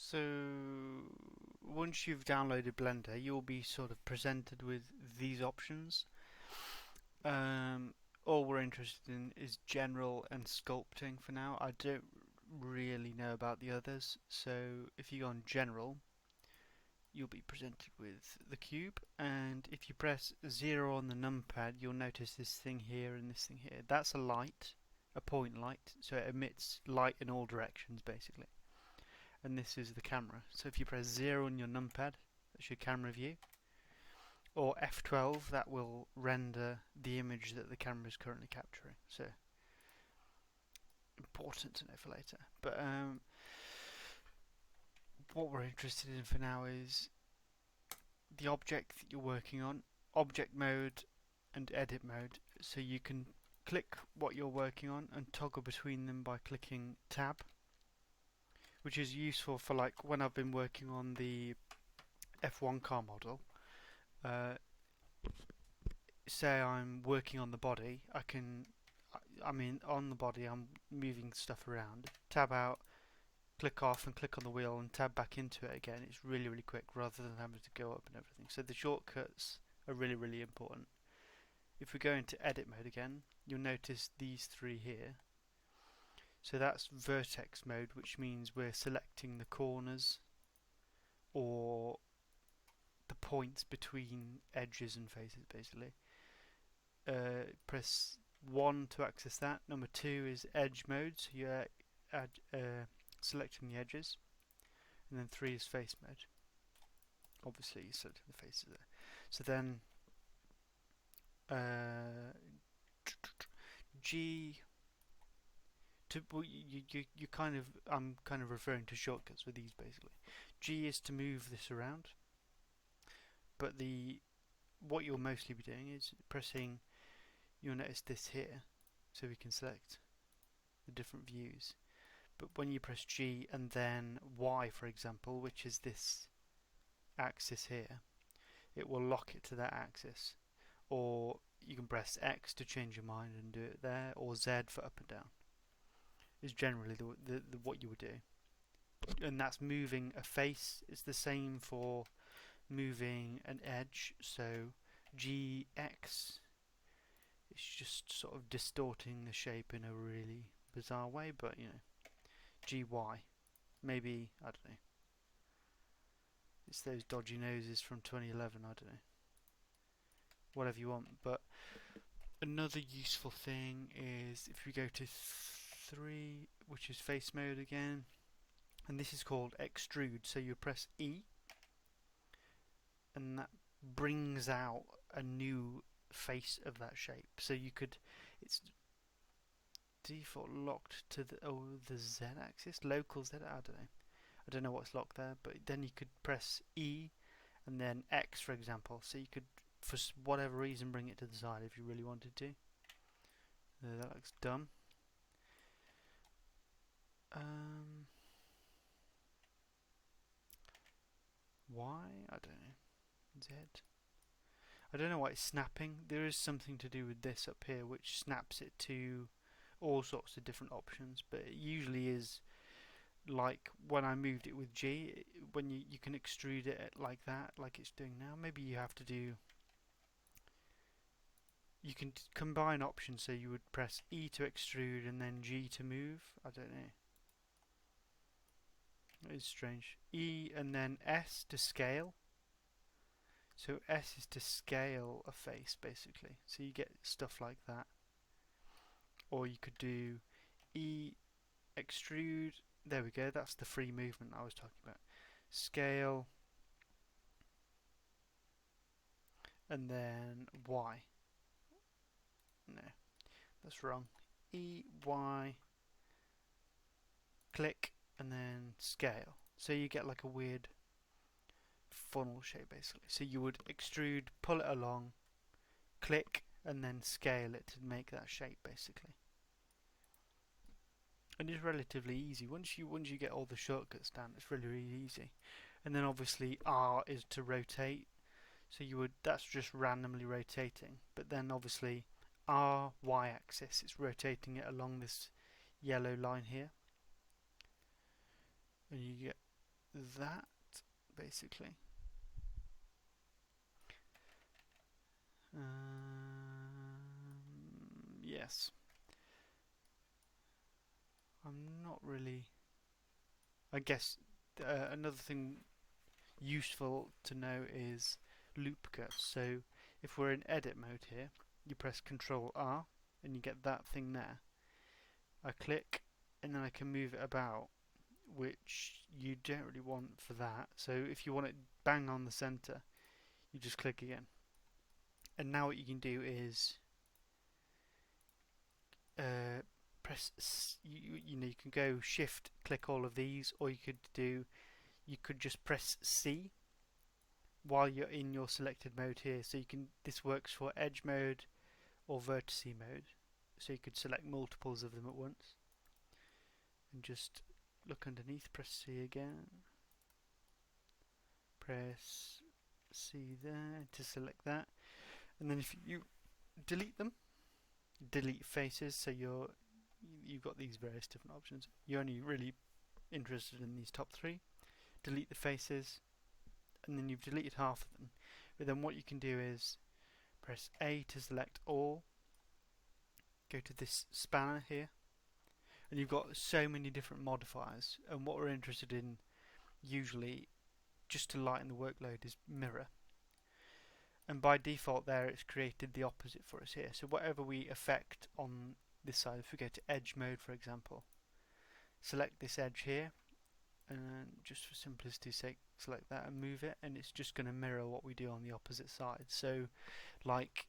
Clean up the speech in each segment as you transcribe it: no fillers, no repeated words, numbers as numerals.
So once you've downloaded Blender, you'll be sort of presented with these options. Um, all we're interested in is general and sculpting for now. I don't really know about the others, so if you go on general, you'll be presented with the cube, and if you press 0 on the numpad, you'll notice this thing here and this thing here. That's a light, a point light, so it emits light in all directions basically. And this is the camera. So if you press 0 on your numpad, that's your camera view, or F12, that will render the image that the camera is currently capturing. So important to know for later. But what we're interested in for now is the object that you're working on, object mode and edit mode. So you can click what you're working on and toggle between them by clicking tab, which is useful for like when I've been working on the F1 car model. Say I'm working on the body, I mean on the body I'm moving stuff around, tab out, click off and click on the wheel and tab back into it again. It's really quick rather than having to go up and everything. So the shortcuts are really important. If we go into edit mode again, you'll notice these three here. So that's vertex mode, which means we're selecting the corners or the points between edges and faces basically. Press 1 to access that. Number 2 is edge mode, so you're selecting the edges. And then 3 is face mode. Obviously you're selecting the faces there. So then G to you kind of I'm kind of referring to shortcuts with these basically. G is to move this around, but what you'll mostly be doing is pressing. You'll notice this here, so we can select the different views. But when you press G and then Y, for example, which is this axis here, it will lock it to that axis. Or you can press X to change your mind and do it there, or Z for up and down. Is generally the what you would do. And that's moving a face. It's the same for moving an edge. So GX, it's just sort of distorting the shape in a really bizarre way, but you know. GY, maybe, I don't know. It's those dodgy noses from 2011, I don't know. Whatever you want, but another useful thing is if we go to 3, which is face mode again, and this is called extrude, so you press E, and that brings out a new face of that shape. So you could, it's default locked to the Z axis, local Z, I don't know what's locked there, but then you could press E and then X, for example, so you could, for whatever reason, bring it to the side if you really wanted to. That looks dumb. Y? I don't know. Z? I don't know why it's snapping. There is something to do with this up here which snaps it to all sorts of different options, but it usually is like when I moved it with G, when you can extrude it like that, like it's doing now. Maybe you have to do, you can combine options, so you would press E to extrude and then G to move. I don't know. It is strange. E and then S to scale. So S is to scale a face basically. So you get stuff like that. Or you could do E extrude. There we go. That's the free movement I was talking about. Scale. And then Y. No, that's wrong. E, Y, click, and then scale. So you get like a weird funnel shape basically. So you would extrude, pull it along, click, and then scale it to make that shape basically. And it's relatively easy. Once you get all the shortcuts down, it's really easy. And then obviously R is to rotate. So that's just randomly rotating. But then obviously R, Y axis, it's rotating it along this yellow line here. And you get that basically. Yes, I'm not really. I guess another thing useful to know is loop cuts. So if we're in edit mode here, you press Control R and you get that thing there. I click and then I can move it about, which you don't really want for that. So if you want it bang on the center, you just click again. And now what you can do is press you know, you can go shift click all of these, or you could just press C while you're in your selected mode here. So you can, this works for edge mode or vertex mode, so you could select multiples of them at once and just look underneath, press C again, press C there to select that, and then if you delete them, delete faces, so you've got these various different options. You're only really interested in these top three. Delete the faces, and then you've deleted half of them. But then what you can do is press A to select all, go to this spanner here, and you've got so many different modifiers. And what we're interested in usually, just to lighten the workload, is mirror. And by default there it's created the opposite for us here. So whatever we affect on this side, if we go to edge mode for example, select this edge here, and just for simplicity's sake select that and move it, and it's just going to mirror what we do on the opposite side. So like,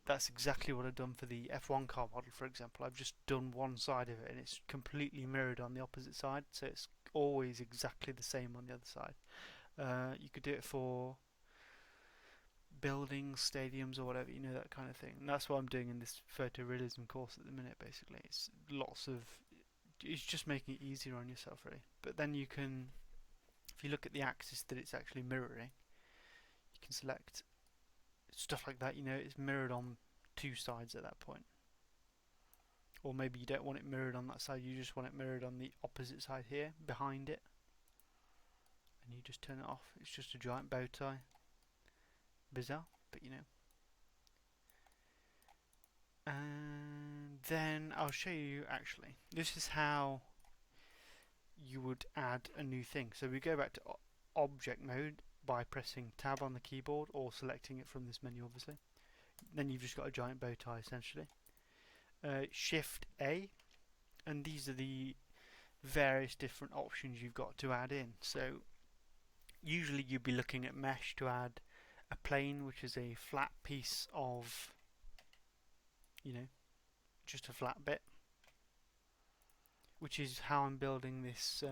that's exactly what I've done for the F1 car model for example. I've just done one side of it and it's completely mirrored on the opposite side, so it's always exactly the same on the other side. You could do it for buildings, stadiums or whatever, you know, that kind of thing. And that's what I'm doing in this photorealism course at the minute basically. It's just making it easier on yourself really. But then you can, if you look at the axis that it's actually mirroring, you can select stuff like that, you know, it's mirrored on two sides at that point. Or maybe you don't want it mirrored on that side, you just want it mirrored on the opposite side here, behind it. And you just turn it off. It's just a giant bow tie. Bizarre, but you know. And then I'll show you actually. This is how you would add a new thing. So we go back to object mode by pressing tab on the keyboard or selecting it from this menu obviously. Then you've just got a giant bow tie essentially. Shift A, and these are the various different options you've got to add in. So usually you'd be looking at mesh to add a plane, which is a flat piece of, you know, just a flat bit, which is how I'm building this,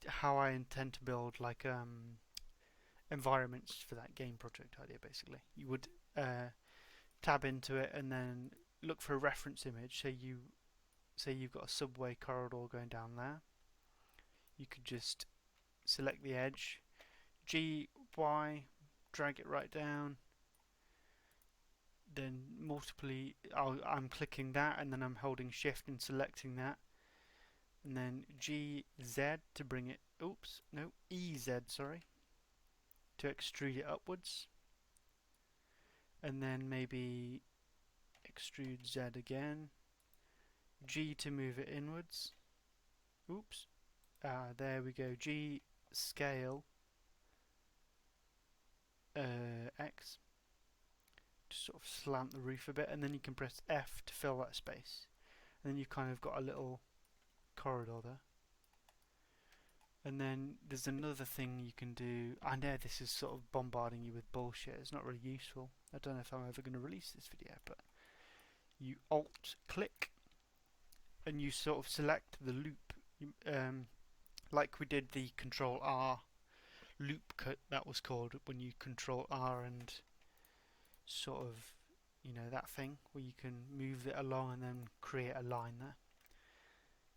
how I intend to build like environments for that game project idea basically. You would tab into it and then look for a reference image. Say you've got a subway corridor going down there, you could just select the edge, G, Y, drag it right down, then I'm clicking that and then I'm holding shift and selecting that, and then G, Z to bring it, E, Z, sorry, to extrude it upwards, and then maybe extrude Z again, G to move it inwards, there we go, G, scale, X, to sort of slant the roof a bit, and then you can press F to fill that space, and then you've kind of got a little corridor there. And then there's another thing you can do. I know this is sort of bombarding you with bullshit, it's not really useful. I don't know if I'm ever going to release this video, but you alt click and you sort of select the loop, like we did the Control R loop cut, that was called, when you Control R and sort of, you know, that thing where you can move it along and then create a line there.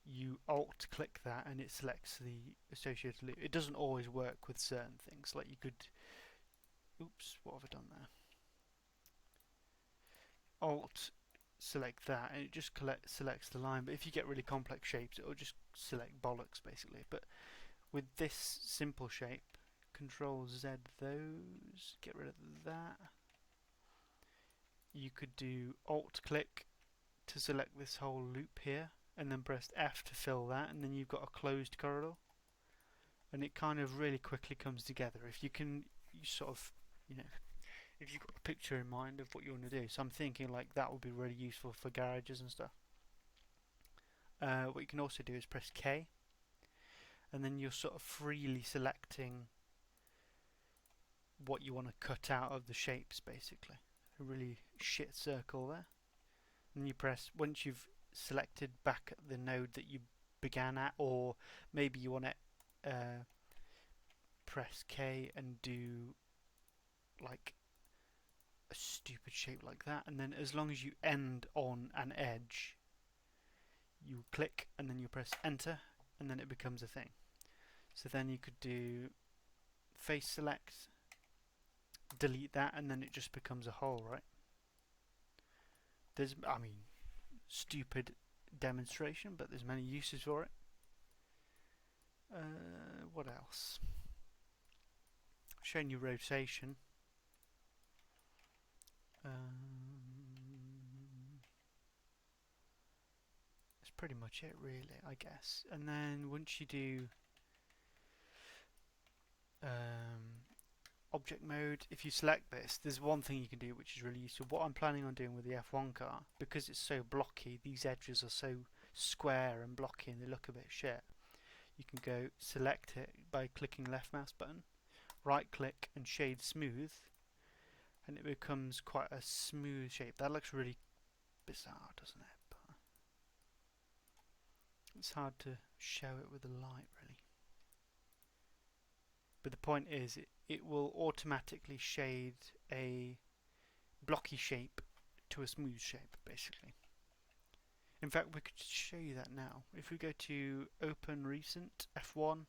You alt click that and it selects the associated loop. It doesn't always work with certain things, like you could, what have I done there? Alt select that and it just selects the line, but if you get really complex shapes it will just select bollocks basically. But with this simple shape, Control Z those, get rid of that. You could do Alt click to select this whole loop here, and then press F to fill that, and then you've got a closed corridor. And it kind of really quickly comes together. If you can, you sort of, you know, if you've got a picture in mind of what you want to do. So I'm thinking like that would be really useful for garages and stuff. What you can also do is press K, and then you're sort of freely selecting what you want to cut out of the shapes, basically. A really shit circle there. And you press, once you've selected back at the node that you began at, or maybe you want to press K and do like a stupid shape like that, and then as long as you end on an edge, you click and then you press enter, and then it becomes a thing. So then you could do face select, delete that, and then it just becomes a hole, right? There's, I mean, stupid demonstration, but there's many uses for it. What else? Showing you rotation. That's pretty much it, really, I guess. And then once you do object mode, if you select this, there's one thing you can do which is really useful. What I'm planning on doing with the F1 car, because it's so blocky, these edges are so square and blocky and they look a bit shit, you can go select it by clicking left mouse button, right click and shade smooth, and it becomes quite a smooth shape. That looks really bizarre, doesn't it? But it's hard to show it with the light, really. But the point is, it will automatically shade a blocky shape to a smooth shape, basically. In fact, we could show you that now. If we go to Open Recent, F1,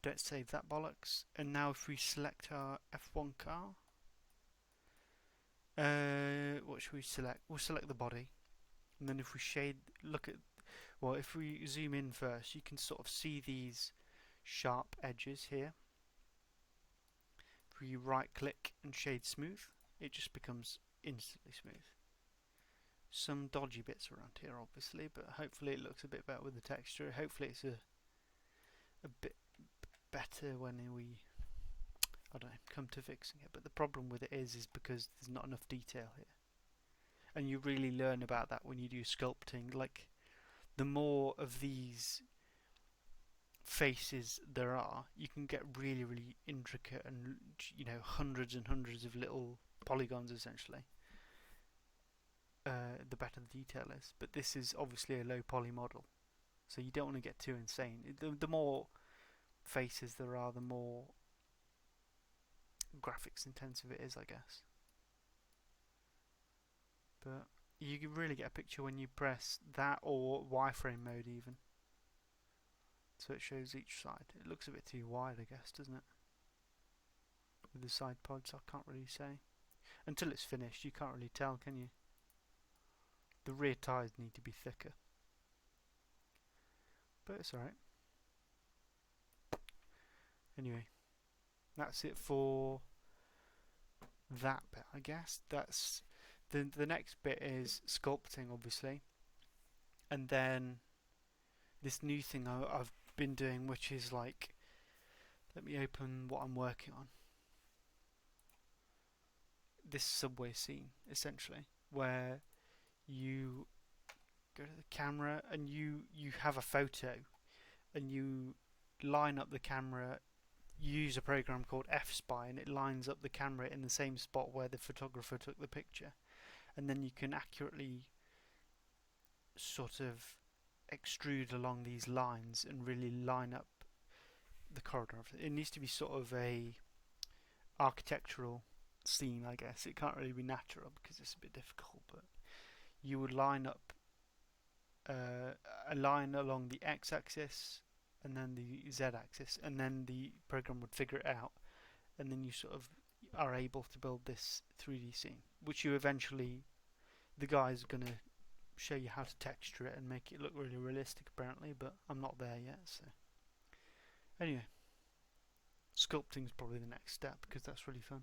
don't save that bollocks, and now if we select our F1 car, what should we select? We'll select the body, and then if we shade, look at, well, if we zoom in first, you can sort of see these sharp edges here. If we right click and shade smooth, it just becomes instantly smooth. Some dodgy bits around here, obviously, but hopefully it looks a bit better with the texture. Hopefully it's a bit better when we, I don't know, come to fixing it. But the problem with it is because there's not enough detail here, and you really learn about that when you do sculpting. Like, the more of these faces there are, you can get really, really intricate and, you know, hundreds and hundreds of little polygons essentially. The better the detail is, but this is obviously a low poly model, so you don't want to get too insane. The more faces there are, the more graphics intensive it is, I guess. But you can really get a picture when you press that, or wireframe mode even. So it shows each side. It looks a bit too wide, I guess, doesn't it? With the side pods, I can't really say. Until it's finished, you can't really tell, can you? The rear tyres need to be thicker. But it's alright. Anyway, that's it for that bit, I guess. That's the next bit is sculpting, obviously. And then this new thing I've been doing, which is like, let me open what I'm working on. This subway scene, essentially, where you go to the camera and you have a photo, and you line up the camera. You use a program called F-Spy, and it lines up the camera in the same spot where the photographer took the picture, and then you can accurately sort of extrude along these lines and really line up the corridor. It needs to be sort of a architectural scene, I guess. It can't really be natural because it's a bit difficult, but you would line up a line along the x-axis and then the z-axis, and then the program would figure it out, and then you sort of are able to build this 3D scene, which you eventually, the guy's going to show you how to texture it and make it look really realistic apparently, but I'm not there yet, so Anyway, sculpting is probably the next step because that's really fun.